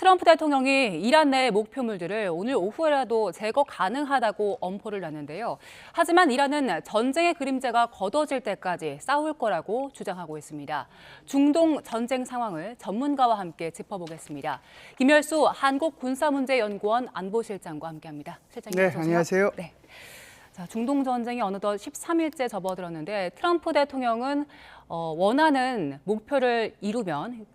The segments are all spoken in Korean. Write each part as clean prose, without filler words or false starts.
트럼프 대통령이 이란 내 목표물들을 오늘 오후에라도 제거 가능하다고 엄포를 놨는데요. 하지만 이란은 전쟁의 그림자가 걷어질 때까지 싸울 거라고 주장하고 있습니다. 중동 전쟁 상황을 전문가와 함께 짚어보겠습니다. 김열수 한국군사문제연구원 안보실장과 함께합니다. 실장님, 네, 어서 오세요. 안녕하세요. 네. 자, 중동 전쟁이 어느덧 13일째 접어들었는데 트럼프 대통령은 원하는 목표를 이루면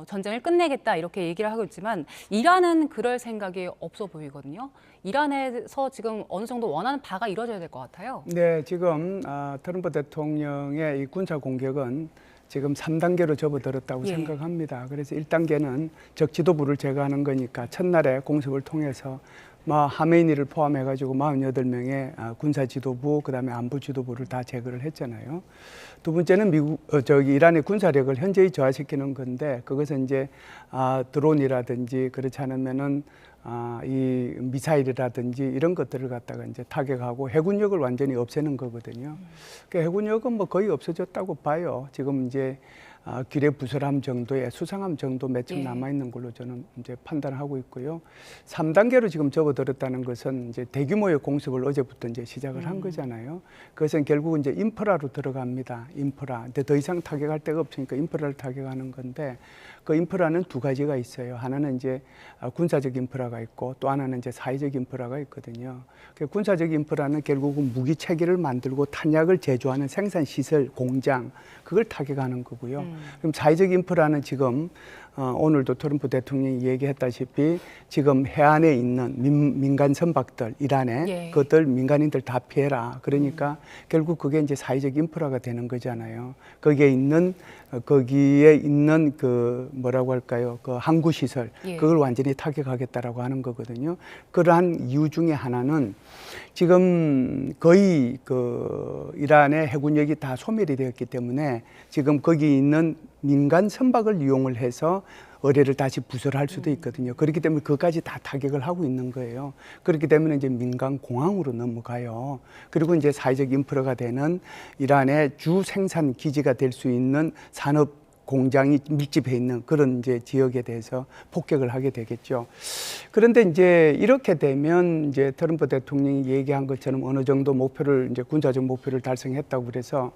전쟁을 끝내겠다 이렇게 얘기를 하고 있지만 이란은 그럴 생각이 없어 보이거든요. 이란에서 지금 어느 정도 원하는 바가 이루어져야 될 것 같아요. 네, 지금 트럼프 대통령의 이 군사 공격은 지금 3단계로 접어들었다고 생각합니다. 그래서 1단계는 적 지도부를 제거하는 거니까 첫날에 공습을 통해서 하메이니를 포함해가지고 48명의 군사 지도부, 그다음에 안보 지도부를 다 제거를 했잖아요. 두 번째는 이란의 군사력을 현저히 저하시키는 건데 그것은 이제 드론이라든지 그렇지 않으면은 이 미사일이라든지 이런 것들을 갖다가 이제 타격하고 해군력을 완전히 없애는 거거든요. 그러니까 해군력은 거의 없어졌다고 봐요. 지금 이제 기뢰 부설함 정도의 수상함 정도 몇 척 남아 있는 걸로 저는 이제 판단하고 있고요. 3단계로 지금 접어들었다는 것은 이제 대규모의 공습을 어제부터 이제 시작을 한 거잖아요. 그것은 결국 이제 인프라로 들어갑니다. 인프라. 근데 더 이상 타격할 데가 없으니까 인프라를 타격하는 건데 그 인프라는 두 가지가 있어요. 하나는 이제 군사적 인프라가 있고 또 하나는 이제 사회적 인프라가 있거든요. 그 군사적 인프라는 결국은 무기 체계를 만들고 탄약을 제조하는 생산 시설, 공장 그걸 타격하는 거고요. 그럼 사회적 인프라는 지금 오늘도 트럼프 대통령이 얘기했다시피 지금 해안에 있는 민간 선박들, 이란에 그것들 민간인들 다 피해라. 그러니까 결국 그게 이제 사회적 인프라가 되는 거잖아요. 거기에 있는 그 뭐라고 할까요? 그 항구 시설 그걸 완전히 타격하겠다라고 하는 거거든요. 그러한 이유 중에 하나는 지금 거의 그 이란의 해군력이 다 소멸이 되었기 때문에 지금 거기 있는 민간 선박을 이용을 해서 어뢰를 다시 부설할 수도 있거든요. 그렇기 때문에 그것까지 다 타격을 하고 있는 거예요. 그렇기 때문에 이제 민간 공항으로 넘어가요. 그리고 이제 사회적 인프라가 되는 이란의 주 생산 기지가 될 수 있는 산업 공장이 밀집해 있는 그런 이제 지역에 대해서 폭격을 하게 되겠죠. 그런데 이제 이렇게 되면 이제 트럼프 대통령이 얘기한 것처럼 어느 정도 목표를 이제 군사적 목표를 달성했다고 그래서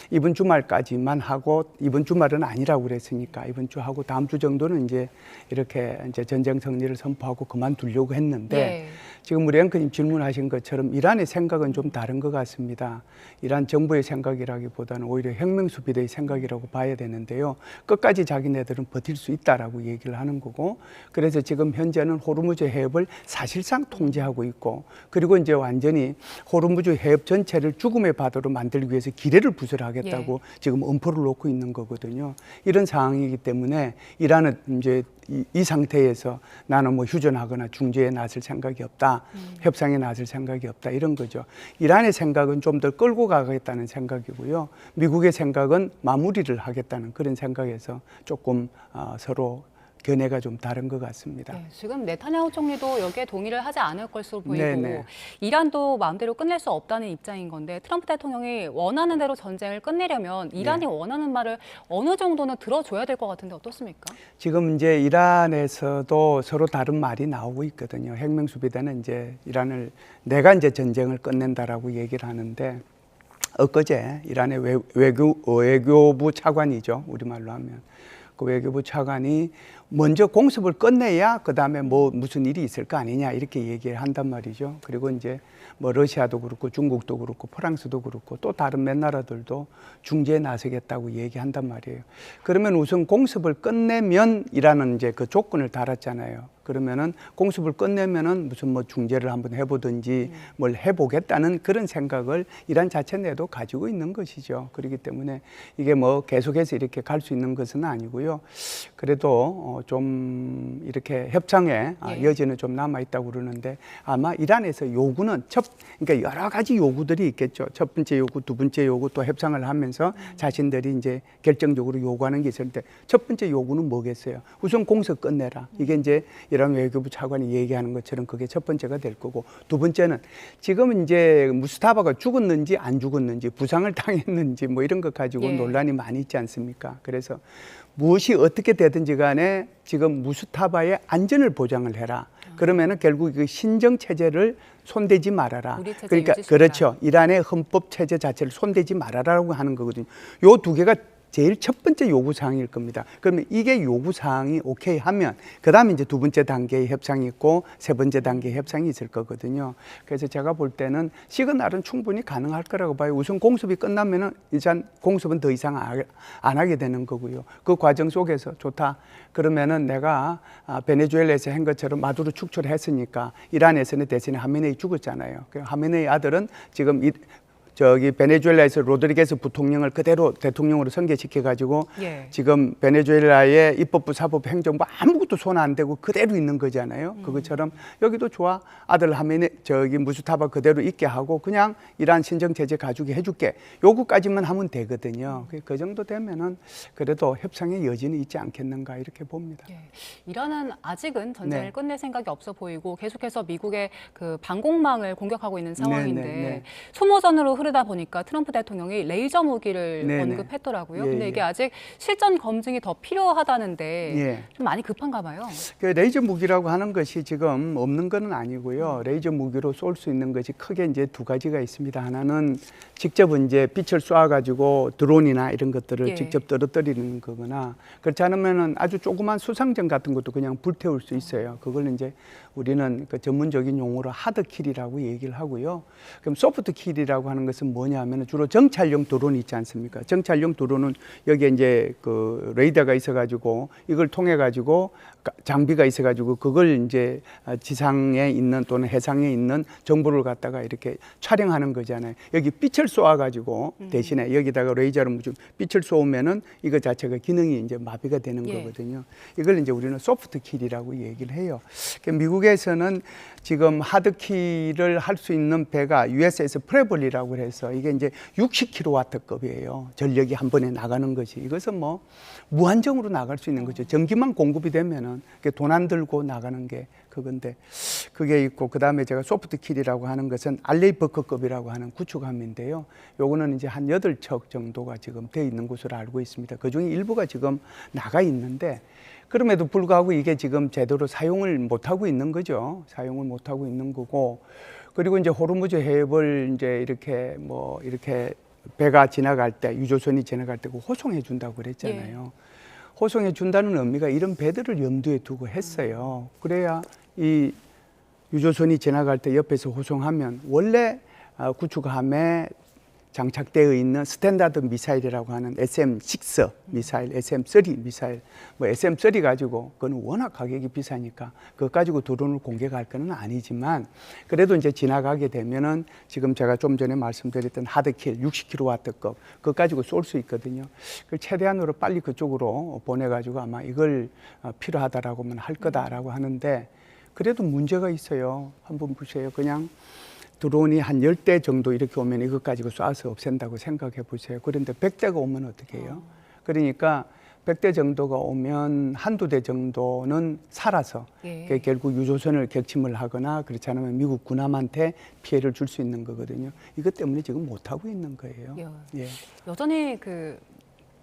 이번 주말까지만 하고 이번 주말은 아니라고 그랬으니까 이번 주 하고 다음 주 정도는 이제 이렇게 이제 전쟁 승리를 선포하고 그만두려고 했는데 지금 우리 앵커님 질문하신 것처럼 이란의 생각은 좀 다른 것 같습니다. 이란 정부의 생각이라기보다는 오히려 혁명수비대의 생각이라고 봐야 되는데요. 끝까지 자기네들은 버틸 수 있다라고 얘기를 하는 거고 그래서 지금 현재는 호르무즈 해협을 사실상 통제하고 있고 그리고 이제 완전히 호르무즈 해협 전체를 죽음의 바다로 만들기 위해서 기뢰를 부설하겠다고 지금 엄포를 놓고 있는 거거든요. 이런 상황이기 때문에 이란은 이제 이 상태에서 나는 뭐 휴전하거나 중재에 나설 생각이 없다. 협상에 나설 생각이 없다. 이런 거죠. 이란의 생각은 좀 더 끌고 가겠다는 생각이고요. 미국의 생각은 마무리를 하겠다는 그런 생각에서 조금 서로 견해가 좀 다른 것 같습니다. 네, 지금 네타냐후 총리도 여기에 동의를 하지 않을 것으로 보이고 이란도 마음대로 끝낼 수 없다는 입장인 건데 트럼프 대통령이 원하는 대로 전쟁을 끝내려면 이란이 원하는 말을 어느 정도는 들어줘야 될 것 같은데 어떻습니까? 지금 이제 이란에서도 서로 다른 말이 나오고 있거든요. 혁명수비대는 이제 이란을 내가 이제 전쟁을 끝낸다라고 얘기를 하는데 엊그제 이란의 외교부 차관이죠. 우리말로 하면. 그 외교부 차관이 먼저 공습을 끝내야 그다음에 뭐 무슨 일이 있을 거 아니냐 이렇게 얘기를 한단 말이죠. 그리고 이제 뭐 러시아도 그렇고 중국도 그렇고 프랑스도 그렇고 또 다른 몇 나라들도 중재에 나서겠다고 얘기한단 말이에요. 그러면 우선 공습을 끝내면 이라는 이제 그 조건을 달았잖아요. 그러면은 공습을 끝내면은 무슨 뭐 중재를 한번 해보든지 뭘 해보겠다는 그런 생각을 이란 자체 내도 가지고 있는 것이죠. 그렇기 때문에 이게 뭐 계속해서 이렇게 갈 수 있는 것은 아니고요. 그래도 좀 이렇게 협상의 여지는 좀 남아 있다고 그러는데 아마 이란에서 요구는 그러니까 여러 가지 요구들이 있겠죠. 첫 번째 요구, 두 번째 요구 또 협상을 하면서 자신들이 이제 결정적으로 요구하는 게 있을 때 첫 번째 요구는 뭐겠어요? 우선 공습 끝내라. 이게 이제 이란 외교부 차관이 얘기하는 것처럼 그게 첫 번째가 될 거고 두 번째는 지금 이제 무스타바가 죽었는지 안 죽었는지 부상을 당했는지 뭐 이런 것 가지고 논란이 많이 있지 않습니까? 그래서 무엇이 어떻게 되든지 간에 지금 무스타바의 안전을 보장을 해라. 그러면은 결국 그 신정 체제를 손대지 말아라. 우리 체제 그러니까 유지시켜라. 그렇죠. 이란의 헌법 체제 자체를 손대지 말아라라고 하는 거거든요. 요 두 개가 제일 첫 번째 요구 사항일 겁니다. 그러면 이게 요구 사항이 오케이 하면 그다음에 이제 두 번째 단계의 협상이 있고 세 번째 단계의 협상이 있을 거거든요. 그래서 제가 볼 때는 시그널은 충분히 가능할 거라고 봐요. 우선 공습이 끝나면은 일단 공습은 더 이상 안 하게 되는 거고요. 그 과정 속에서 좋다. 그러면은 내가 베네수엘라에서 한 것처럼 마두로 축출을 했으니까 이란에서는 대신에 하메네이 죽었잖아요. 그 하메네이 아들은 지금 베네수엘라에서 로드리게스 부통령을 그대로 대통령으로 선계시켜 가지고 예. 지금 베네수엘라의 입법부, 사법부, 행정부 아무것도 손 안 대고 그대로 있는 거잖아요. 그것처럼 여기도 좋아. 아들 무스타바 그대로 있게 하고 그냥 이란 신정 체제 가지고 해줄게. 요구까지만 하면 되거든요. 그 정도 되면은 그래도 협상의 여지는 있지 않겠는가 이렇게 봅니다. 예. 이란은 아직은 전쟁을 네. 끝낼 생각이 없어 보이고 계속해서 미국의 그 방공망을 공격하고 있는 상황인데 네. 소모전으로 흐르다 보니까 트럼프 대통령이 레이저 무기를 네. 언급했더라고요. 예, 근데 예. 이게 아직 실전 검증이 더 필요하다는데 예. 좀 많이 급한가 봐요. 그 레이저 무기라고 하는 것이 지금 없는 건 아니고요. 레이저 무기로 쏠 수 있는 것이 크게 이제 두 가지가 있습니다. 하나는 직접 이제 빛을 쏴가지고 드론이나 이런 것들을 예. 직접 떨어뜨리는 거거나 그렇지 않으면은 아주 조그만 수상전 같은 것도 그냥 불태울 수 있어요. 그걸 이제 우리는 그 전문적인 용어로 하드킬이라고 얘기를 하고요. 그럼 소프트킬이라고 하는 것은 뭐냐면은 주로 정찰용 드론이 있지 않습니까? 정찰용 드론은 여기에 이제 그 레이더가 있어가지고 이걸 통해 가지고 장비가 있어가지고 그걸 이제 지상에 있는 또는 해상에 있는 정보를 갖다가 이렇게 촬영하는 거잖아요. 여기 빛을 쏘아가지고 대신에 여기다가 레이저를 무슨 빛을 쏘면은 이거 자체가 기능이 이제 마비가 되는 예. 거거든요. 이걸 이제 우리는 소프트킬이라고 얘기를 해요. 미국에서는 지금 하드킬을 할 수 있는 배가 USS 프레블리라고 해서 이게 이제 60kW급이에요. 전력이 한 번에 나가는 것이. 이것은 뭐 무한정으로 나갈 수 있는 거죠. 전기만 공급이 되면은 돈 안 들고 나가는 게 그건데 그게 있고 그다음에 제가 소프트킬이라고 하는 것은 알레이버커급이라고 하는 구축함인데요. 요거는 이제 한 8척 정도가 지금 돼 있는 것으로 알고 있습니다. 그중에 일부가 지금 나가 있는데 그럼에도 불구하고 이게 지금 제대로 사용을 못 하고 있는 거죠. 사용을 못 하고 있는 거고 그리고 이제 호르무즈 해협을 이제 이렇게 배가 지나갈 때 유조선이 지나갈 때 호송해 준다고 그랬잖아요. 예. 호송해 준다는 의미가 이런 배들을 염두에 두고 했어요. 그래야 이 유조선이 지나갈 때 옆에서 호송하면 원래 구축함에 장착되어 있는 스탠다드 미사일이라고 하는 SM-6 미사일, SM-3 미사일, SM-3 가지고 그건 워낙 가격이 비싸니까 그거 가지고 드론을 공격할 건 아니지만 그래도 이제 지나가게 되면은 지금 제가 좀 전에 말씀드렸던 하드킬 60kW급 그거 가지고 쏠 수 있거든요. 그 최대한으로 빨리 그쪽으로 보내가지고 아마 이걸 필요하다라고만 할 거다라고 하는데 그래도 문제가 있어요. 한번 보세요. 그냥 드론이 한 10대 정도 이렇게 오면 이것 가지고 쏴서 없앤다고 생각해 보세요. 그런데 100대가 오면 어떻게 해요? 그러니까 100대 정도가 오면 한두 대 정도는 살아서 예. 결국 유조선을 격침을 하거나 그렇지 않으면 미국 군함한테 피해를 줄 수 있는 거거든요. 이것 때문에 지금 못하고 있는 거예요. 예. 여전히 그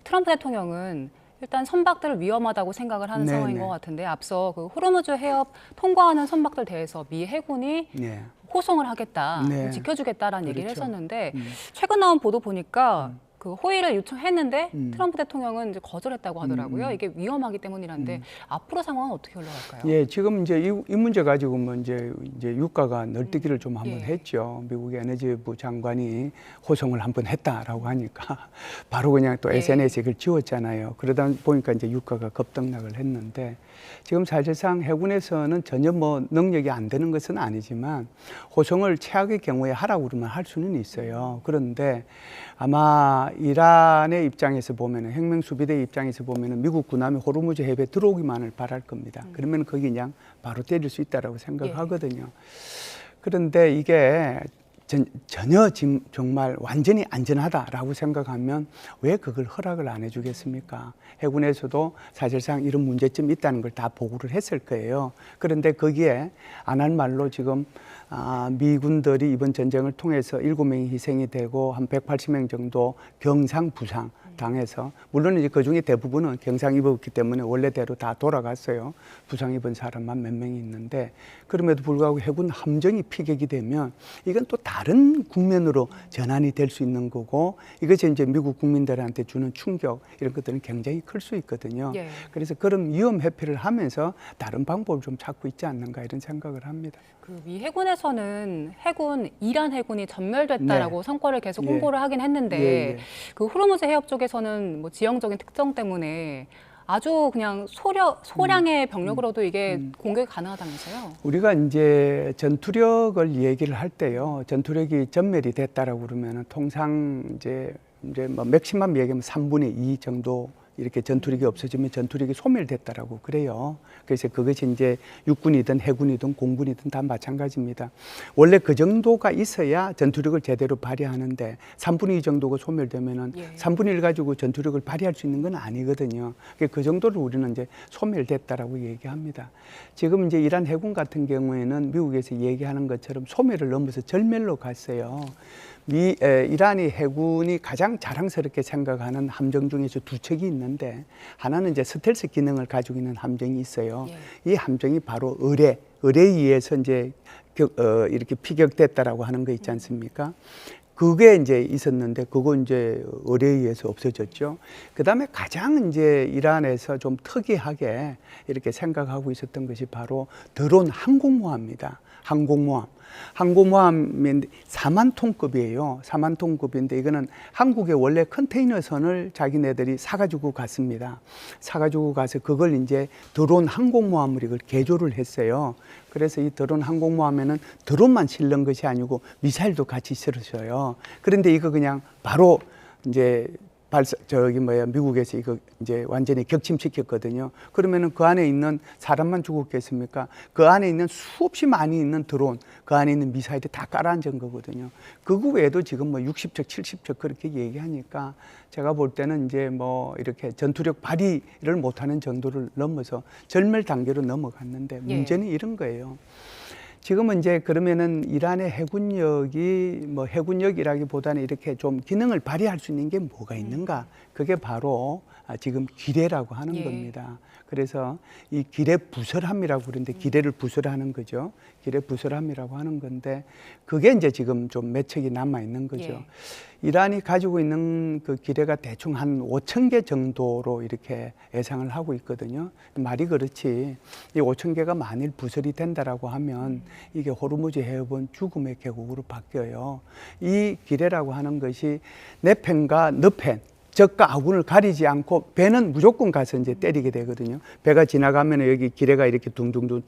트럼프 대통령은 일단 선박들을 위험하다고 생각을 하는 네네. 상황인 것 같은데 앞서 그 호르무즈 해협 통과하는 선박들 대해서 미 해군이 네. 호송을 하겠다, 네. 지켜주겠다라는 얘기를 그렇죠. 했었는데 최근 나온 보도 보니까 그 호의를 요청했는데 트럼프 대통령은 이제 거절했다고 하더라고요. 이게 위험하기 때문이란데 앞으로 상황은 어떻게 흘러갈까요? 예, 지금 이제 이 문제 가지고 뭐 이제 유가가 널뛰기를 좀 한번 예. 했죠. 미국의 에너지부 장관이 호송을 한번 했다라고 하니까 바로 그냥 또 예. SNS에 그걸 지웠잖아요. 그러다 보니까 이제 유가가 급등락을 했는데 지금 사실상 해군에서는 전혀 뭐 능력이 안 되는 것은 아니지만 호송을 최악의 경우에 하라고 그러면 할 수는 있어요. 그런데 아마 이란의 입장에서 보면은 혁명수비대 입장에서 보면은 미국 군함이 호르무즈 해협에 들어오기만을 바랄 겁니다. 그러면 거기 그냥 바로 때릴 수 있다라고 생각하거든요. 그런데 이게 전혀 지금 정말 완전히 안전하다라고 생각하면 왜 그걸 허락을 안 해주겠습니까? 해군에서도 사실상 이런 문제점이 있다는 걸 다 보고를 했을 거예요. 그런데 거기에 안 할 말로 지금 미군들이 이번 전쟁을 통해서 7명이 희생이 되고 한 180명 정도 경상, 부상 당해서 물론 이제 그 중에 대부분은 경상 입었기 때문에 원래대로 다 돌아갔어요. 부상 입은 사람만 몇 명이 있는데 그럼에도 불구하고 해군 함정이 피격이 되면 이건 또 다른 국면으로 전환이 될 수 있는 거고 이것이 이제 미국 국민들한테 주는 충격 이런 것들은 굉장히 클 수 있거든요. 예. 그래서 그런 위험 회피를 하면서 다른 방법을 좀 찾고 있지 않는가 이런 생각을 합니다. 미 해군에서는 이란 해군이 전멸됐다라고 성과를 계속 홍보를 하긴 했는데 그 호르무즈 해협 쪽에서는 뭐 지형적인 특성 때문에 아주 그냥 소량의 병력으로도 이게 공격이 가능하다면서요? 우리가 이제 전투력을 얘기를 할 때요, 전투력이 전멸이 됐다라고 그러면은 통상 이제 뭐 맥시멈 얘기하면 3분의 2 정도 이렇게 전투력이 없어지면 전투력이 소멸됐다라고 그래요. 그래서 그것이 이제 육군이든 해군이든 공군이든 다 마찬가지입니다. 원래 그 정도가 있어야 전투력을 제대로 발휘하는데 3분의 2 정도가 소멸되면은 3분의 1 가지고 전투력을 발휘할 수 있는 건 아니거든요. 그 정도를 우리는 이제 소멸됐다라고 얘기합니다. 지금 이제 이란 해군 같은 경우에는 미국에서 얘기하는 것처럼 소멸을 넘어서 절멸로 갔어요. 이란이 해군이 가장 자랑스럽게 생각하는 함정 중에서 두 척이 있는데 하나는 이제 스텔스 기능을 가지고 있는 함정이 있어요. 이 함정이 바로 의뢰에 의해서 이제 이렇게 피격됐다라고 하는 거 있지 않습니까? 그게 이제 있었는데 그거 이제 의뢰에 의해서 없어졌죠. 그다음에 가장 이제 이란에서 좀 특이하게 이렇게 생각하고 있었던 것이 바로 드론 항공모함입니다. 항공모함인데 4만 톤급이에요. 4만 톤급인데 이거는 한국에 원래 컨테이너선을 자기네들이 사가지고 갔습니다. 사가지고 가서 그걸 이제 드론 항공모함으로 이걸 개조를 했어요. 그래서 이 드론 항공모함에는 드론만 실는 것이 아니고 미사일도 같이 실으셔요. 그런데 이거 그냥 바로 이제 미국에서 이거 이제 완전히 격침시켰거든요. 그러면은 그 안에 있는 사람만 죽었겠습니까? 그 안에 있는 수없이 많이 있는 드론, 그 안에 있는 미사일이 다 깔아앉은 거거든요. 그거 외에도 지금 뭐 60척, 70척 그렇게 얘기하니까 제가 볼 때는 이제 뭐 이렇게 전투력 발휘를 못하는 정도를 넘어서 절멸 단계로 넘어갔는데 문제는 이런 거예요. 지금은 이제 그러면은 이란의 해군력이 뭐 해군력이라기보다는 이렇게 좀 기능을 발휘할 수 있는 게 뭐가 있는가? 그게 바로 지금 기뢰라고 하는 겁니다. 그래서 이 기뢰 부설함이라고 그러는데 기뢰를 부설하는 거죠. 기뢰 부설함이라고 하는 건데 그게 이제 지금 좀 몇 척이 남아 있는 거죠. 이란이 가지고 있는 그 기뢰가 대충 한 5천 개 정도로 이렇게 예상을 하고 있거든요. 말이 그렇지 이 5천 개가 만일 부설이 된다라고 하면 이게 호르무즈 해협은 죽음의 계곡으로 바뀌어요. 이 기뢰라고 하는 것이 내 팬과 너 팬, 적과 아군을 가리지 않고 배는 무조건 가서 이제 때리게 되거든요. 배가 지나가면 여기 기뢰가 이렇게 둥둥둥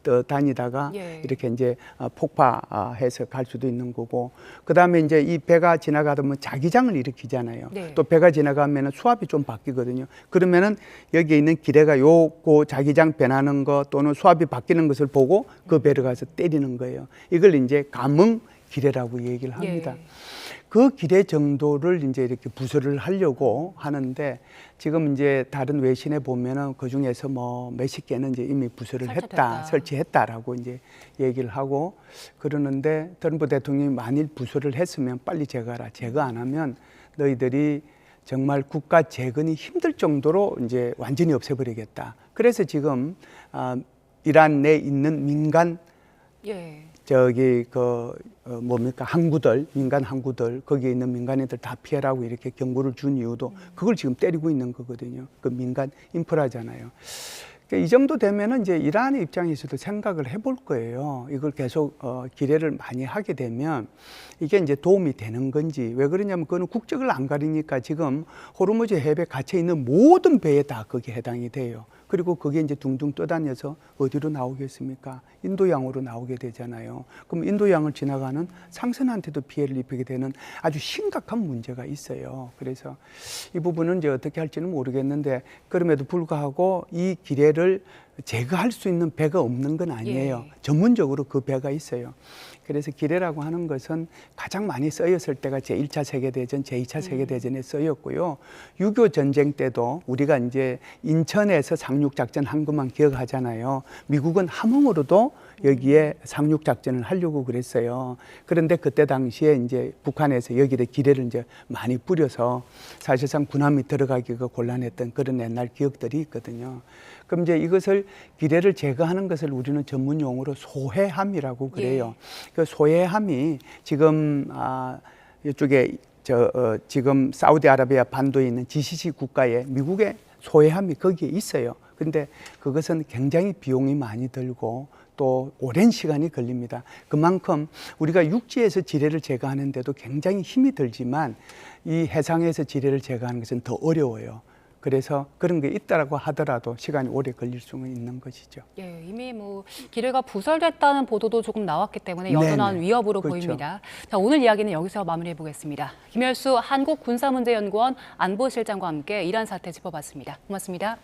떠다니다가 이렇게 이제 폭파해서 갈 수도 있는 거고, 그 다음에 이제 이 배가 지나가다 보면 자기장을 일으키잖아요. 또 배가 지나가면 수압이 좀 바뀌거든요. 그러면은 여기에 있는 기뢰가 요거 자기장 변하는 거 또는 수압이 바뀌는 것을 보고 그 배를 가서 때리는 거예요. 이걸 이제 감응 기뢰라고 얘기를 합니다. 그 기뢰 정도를 이제 이렇게 부설을 하려고 하는데 지금 이제 다른 외신에 보면은 그 중에서 뭐 몇십 개는 이제 이미 부설을 설치했다라고 이제 얘기를 하고 그러는데 트럼프 대통령이 만일 부설을 했으면 빨리 제거하라. 제거 안 하면 너희들이 정말 국가 재건이 힘들 정도로 이제 완전히 없애버리겠다. 그래서 지금 이란 내에 있는 민간 항구들, 민간 항구들, 거기에 있는 민간인들 다 피해라고 이렇게 경고를 준 이유도 그걸 지금 때리고 있는 거거든요. 그 민간 인프라잖아요. 이 정도 되면은 이제 이란의 입장에서도 생각을 해볼 거예요. 이걸 계속 기뢰를 많이 하게 되면 이게 이제 도움이 되는 건지. 왜 그러냐면 그거는 국적을 안 가리니까 지금 호르무즈 해협에 갇혀 있는 모든 배에 다 그게 해당이 돼요. 그리고 그게 이제 둥둥 떠다녀서 어디로 나오겠습니까? 인도양으로 나오게 되잖아요. 그럼 인도양을 지나가는 상선한테도 피해를 입히게 되는 아주 심각한 문제가 있어요. 그래서 이 부분은 이제 어떻게 할지는 모르겠는데 그럼에도 불구하고 이 기뢰를 제거할 수 있는 배가 없는 건 아니에요. 예. 전문적으로 그 배가 있어요. 그래서 기뢰라고 하는 것은 가장 많이 쓰였을 때가 제1차 세계대전, 제2차 세계대전에 쓰였고요. 6.25 전쟁 때도 우리가 이제 인천에서 상륙작전 한 것만 기억하잖아요. 미국은 함흥으로도 여기에 상륙작전을 하려고 그랬어요. 그런데 그때 당시에 이제 북한에서 여기에 기뢰를 이제 많이 뿌려서 사실상 군함이 들어가기가 곤란했던 그런 옛날 기억들이 있거든요. 그럼 이제 이것을 기뢰를 제거하는 것을 우리는 전문 용어로 소해함이라고 그래요. 그 소해함이 지금 이쪽에 지금 사우디아라비아 반도에 있는 GCC 국가에 미국의 소해함이 거기에 있어요. 근데 그것은 굉장히 비용이 많이 들고 또 오랜 시간이 걸립니다. 그만큼 우리가 육지에서 지뢰를 제거하는데도 굉장히 힘이 들지만 이 해상에서 지뢰를 제거하는 것은 더 어려워요. 그래서 그런 게 있다라고 하더라도 시간이 오래 걸릴 수는 있는 것이죠. 예, 이미 뭐 기뢰가 부설됐다는 보도도 조금 나왔기 때문에 여전한 네네. 위협으로 그렇죠. 보입니다. 자, 오늘 이야기는 여기서 마무리해 보겠습니다. 김열수 한국군사문제연구원 안보실장과 함께 이란 사태 짚어봤습니다. 고맙습니다.